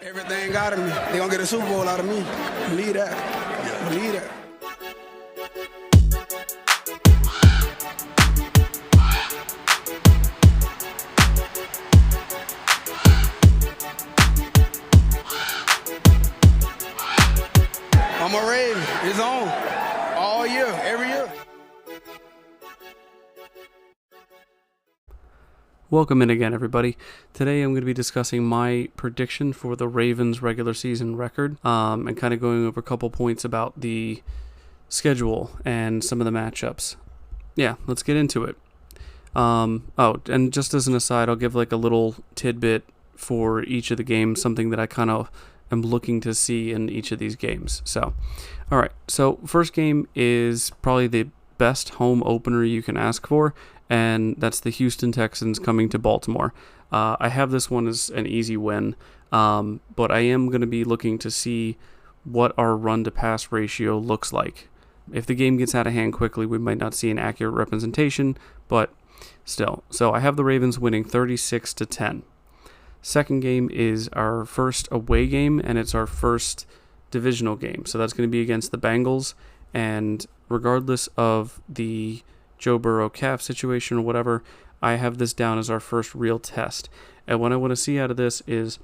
Everything out of me. They gonna get a Super Bowl out of me. Believe that. Believe that. I'm a Raven. It's on. All year. Every year. Welcome in again, everybody. Today I'm going to be discussing my prediction for the Ravens regular season record, and kind of going over a couple points about the schedule and some of the matchups. Yeah, let's get into it. And just as an aside, I'll give like a little tidbit for each of the games, something that I kind of am looking to see in each of these games. So, all right. So first game is probably the best home opener you can ask for, and that's the Houston Texans coming to Baltimore. I have this one as an easy win, but I am going to be looking to see what our run-to-pass ratio looks like. If the game gets out of hand quickly, we might not see an accurate representation, but still. So I have the Ravens winning 36-10. Second game is our first away game, and it's our first divisional game. So that's going to be against the Bengals, and regardless of the Joe Burrow calf situation or whatever, I have this down as our first real test. And what I want to see out of this is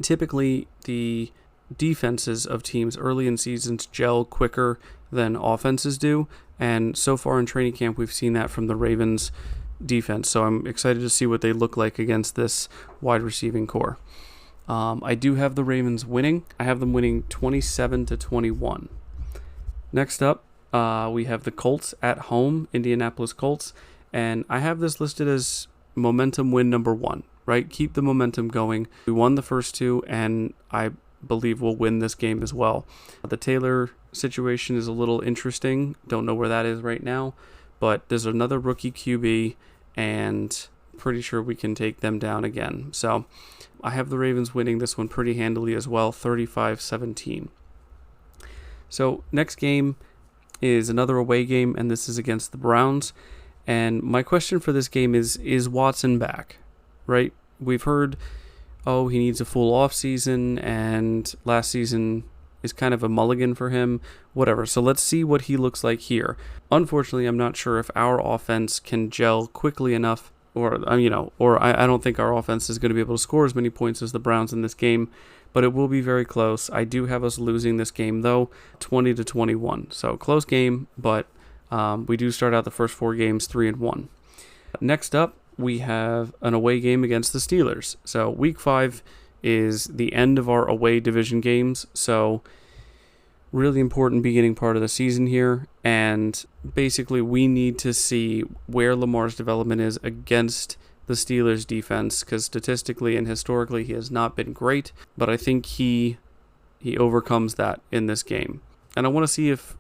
typically the defenses of teams early in seasons gel quicker than offenses do. And so far in training camp, we've seen that from the Ravens defense. So I'm excited to see what they look like against this wide receiving core. I do have the Ravens winning. I have them winning 27-21. Next up, we have the Colts at home, Indianapolis Colts, and I have this listed as momentum win number 1, right? Keep the momentum going. We won the first two, and I believe we'll win this game as well. The Taylor situation is a little interesting. Don't know where that is right now, but there's another rookie QB, and pretty sure we can take them down again. So I have the Ravens winning this one pretty handily as well, 35-17. So next game is another away game, and this is against the Browns. And my question for this game is Watson back, right? We've heard, he needs a full off season, and last season is kind of a mulligan for him, whatever. So let's see what he looks like here. Unfortunately, I'm not sure if our offense can gel quickly enough, or I don't think our offense is going to be able to score as many points as the Browns in this game, but it will be very close. I do have us losing this game, though, 20-21. So close game, but we do start out the first 4 games 3-1. Next up, we have an away game against the Steelers. So week 5 is the end of our away division games, so really important beginning part of the season here, and basically we need to see where Lamar's development is against the Steelers defense, because statistically and historically he has not been great, but I think he overcomes that in this game. And I want to see if,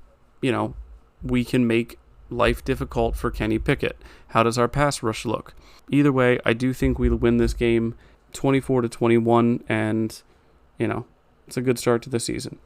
we can make life difficult for Kenny Pickett. How does our pass rush look? Either way, I do think we'll win this game 24-21, and, it's a good start to the season.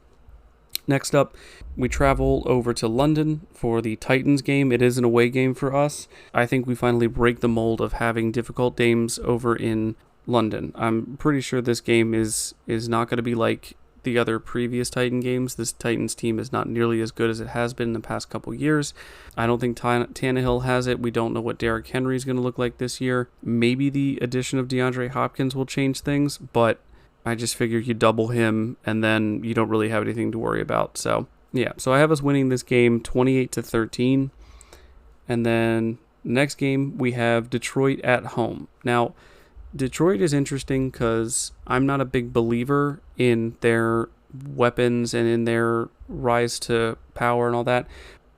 Next up, we travel over to London for the Titans game. It is an away game for us. I think we finally break the mold of having difficult games over in London. I'm pretty sure this game is not going to be like the other previous Titan games. This Titans team is not nearly as good as it has been in the past couple years. I don't think Tannehill has it. We don't know what Derrick Henry is going to look like this year. Maybe the addition of DeAndre Hopkins will change things, but I just figure you double him and then you don't really have anything to worry about. So, yeah. So I have us winning this game 28-13. And then next game, we have Detroit at home. Now, Detroit is interesting because I'm not a big believer in their weapons and in their rise to power and all that.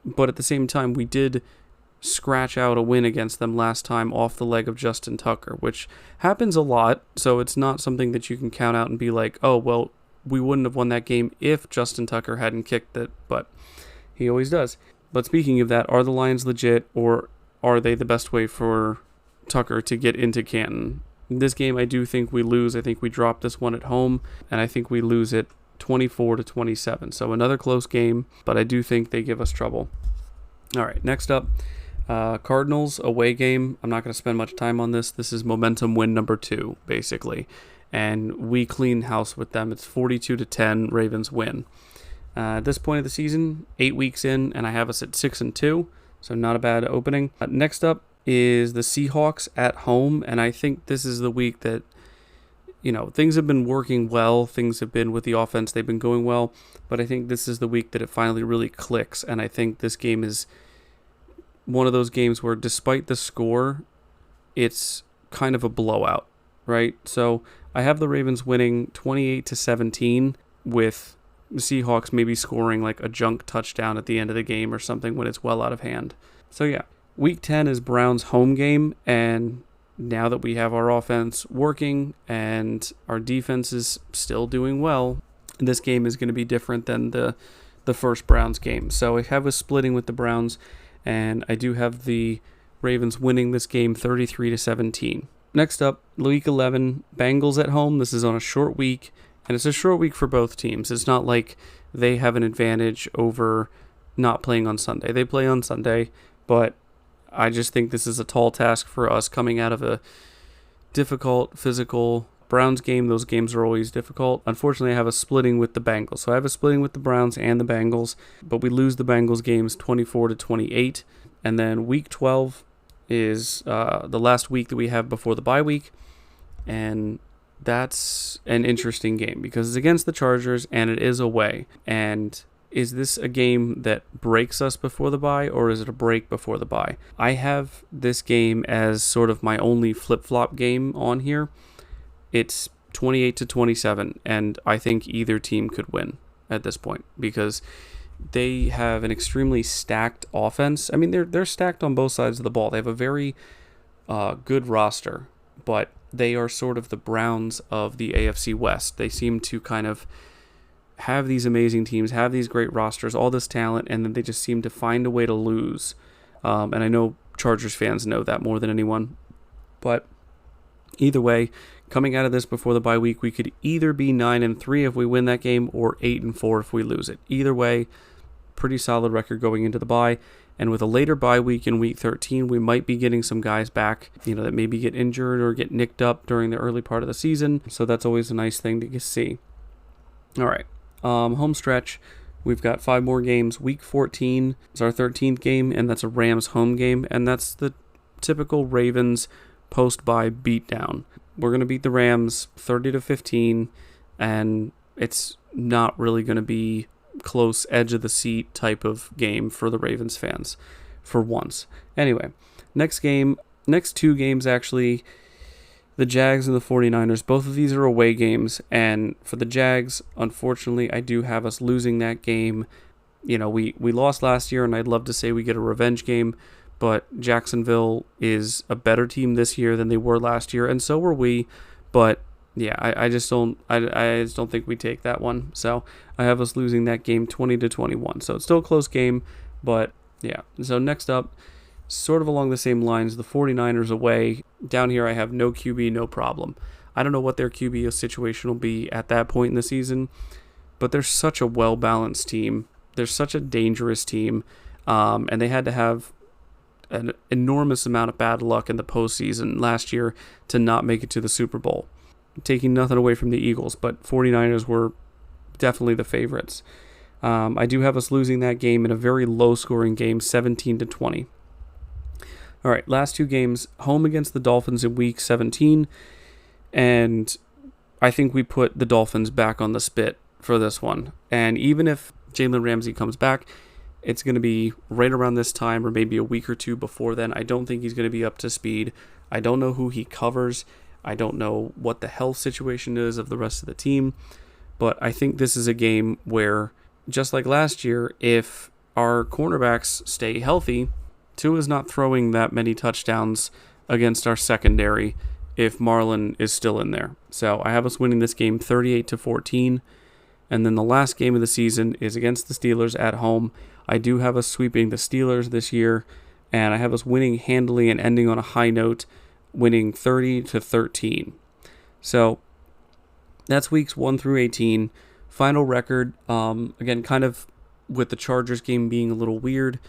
But at the same time, we did scratch out a win against them last time off the leg of Justin Tucker, which happens a lot, so it's not something that you can count out and be like, oh, well, we wouldn't have won that game if Justin Tucker hadn't kicked it, but he always does. But speaking of that, are the Lions legit, or are they the best way for Tucker to get into Canton? In this game, I do think we lose. I think we drop this one at home, and I think we lose it 24-27. So another close game, but I do think they give us trouble. All right, next up, Cardinals away game. I'm not going to spend much time on this. This is momentum win number 2, basically. and we clean house with them. It's 42-10, Ravens win. At this point of the season, 8 weeks in, and I have us at 6-2, so not a bad opening. Next up is the Seahawks at home, and I think this is the week that, things have been working well. Things have been with the offense, they've been going well, but I think this is the week that it finally really clicks, and I think this game is one of those games where, despite the score, it's kind of a blowout, right? So I have the Ravens winning 28-17 with the Seahawks maybe scoring like a junk touchdown at the end of the game or something when it's well out of hand. So yeah, week 10 is Browns' home game, and now that we have our offense working and our defense is still doing well, this game is going to be different than the first Browns game. So I have us splitting with the Browns, and I do have the Ravens winning this game 33-17. Next up, week 11, Bengals at home. This is on a short week, and it's a short week for both teams. It's not like they have an advantage over not playing on Sunday. They play on Sunday, but I just think this is a tall task for us coming out of a difficult physical Browns game. Those games are always difficult. Unfortunately, I have a splitting with the Bengals. So I have a splitting with the Browns and the Bengals, but we lose the Bengals games 24-28. And then week 12 is the last week that we have before the bye week, and that's an interesting game because it's against the Chargers and it is away. And is this a game that breaks us before the bye, or is it a break before the bye? I have this game as sort of my only flip-flop game on here. It's 28-27, and I think either team could win at this point because they have an extremely stacked offense. I mean, they're stacked on both sides of the ball. They have a very good roster, but they are sort of the Browns of the AFC West. They seem to kind of have these amazing teams, have these great rosters, all this talent, and then they just seem to find a way to lose. And I know Chargers fans know that more than anyone. But either way, coming out of this before the bye week, we could either be 9-3 if we win that game or 8-4 if we lose it. Either way, pretty solid record going into the bye. And with a later bye week in week 13, we might be getting some guys back, that maybe get injured or get nicked up during the early part of the season. So that's always a nice thing to see. All right. Home stretch. We've got 5 more games. Week 14 is our 13th game, and that's a Rams home game. And that's the typical Ravens post-bye beatdown. We're going to beat the Rams 30-15, and it's not really going to be close edge of the seat type of game for the Ravens fans for once. Anyway, next 2 games actually, the Jags and the 49ers. Both of these are away games, and for the Jags, unfortunately, I do have us losing that game. We lost last year, and I'd love to say we get a revenge game, but Jacksonville is a better team this year than they were last year, and so were we. But yeah, I just don't think we take that one. So I have us losing that game 20-21. So it's still a close game, but yeah. So next up, sort of along the same lines, the 49ers away. Down here I have no QB, no problem. I don't know what their QB situation will be at that point in the season, but they're such a well-balanced team. They're such a dangerous team, and they had to have an enormous amount of bad luck in the postseason last year to not make it to the Super Bowl. Taking nothing away from the Eagles, but 49ers were definitely the favorites. I do have us losing that game in a very low-scoring game, 17-20. All right, last 2 games, home against the Dolphins in Week 17, and I think we put the Dolphins back on the spit for this one. And even if Jalen Ramsey comes back, it's going to be right around this time or maybe a week or 2 before then. I don't think he's going to be up to speed. I don't know who he covers. I don't know what the health situation is of the rest of the team, but I think this is a game where, just like last year, if our cornerbacks stay healthy, Tua's not throwing that many touchdowns against our secondary if Marlon is still in there. So I have us winning this game 38-14, and then the last game of the season is against the Steelers at home. I do have us sweeping the Steelers this year, and I have us winning handily and ending on a high note, winning 30-13. So that's weeks 1 through 18. Final record, again, kind of with the Chargers game being a little weird,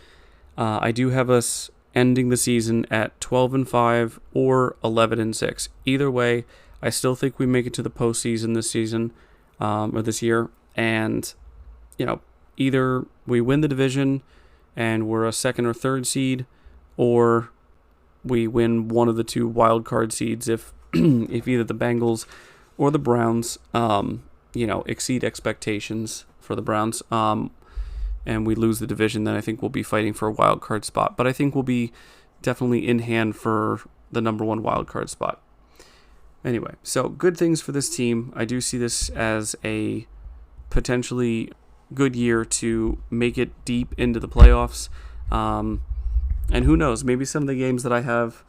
I do have us ending the season at 12-5 or 11-6. Either way, I still think we make it to the postseason this season, or this year. And, either we win the division and we're a second or third seed, or we win one of the two wild card seeds if if either the Bengals or the Browns, exceed expectations for the Browns, and we lose the division. Then I think we'll be fighting for a wild card spot. But I think we'll be definitely in hand for the number one wild card spot. Anyway, so good things for this team. I do see this as a potentially good year to make it deep into the playoffs. And who knows, maybe some of the games that I have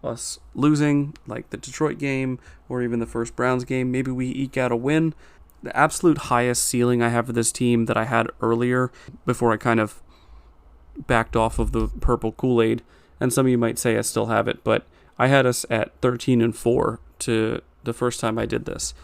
us losing, like the Detroit game or even the first Browns game, maybe we eke out a win. The absolute highest ceiling I have for this team that I had earlier before I kind of backed off of the purple Kool-Aid, and some of you might say I still have it, but I had us at 13-4 to the first time I did this.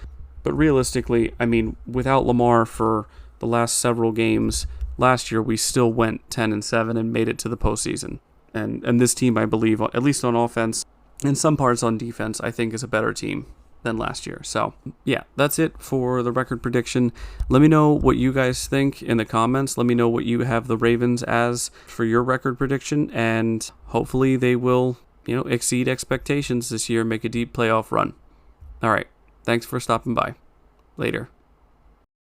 But realistically, I mean, without Lamar for the last several games last year, we still went 10-7 and made it to the postseason. And this team, I believe, at least on offense and some parts on defense, I think is a better team than last year. So, yeah, that's it for the record prediction. Let me know what you guys think in the comments. Let me know what you have the Ravens as for your record prediction, and hopefully they will, exceed expectations this year, make a deep playoff run. All right. Thanks for stopping by. Later.